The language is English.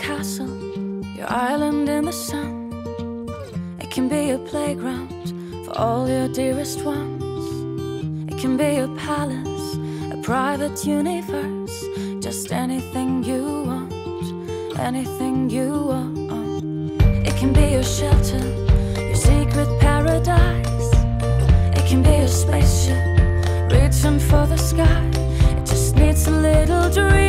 castle, your island in the sun. It can be a playground for all your dearest ones. It can be a palace, a private universe, just anything you want, anything you want. It can be your shelter, your secret paradise. It can be a spaceship reaching for the sky. It just needs a little dream.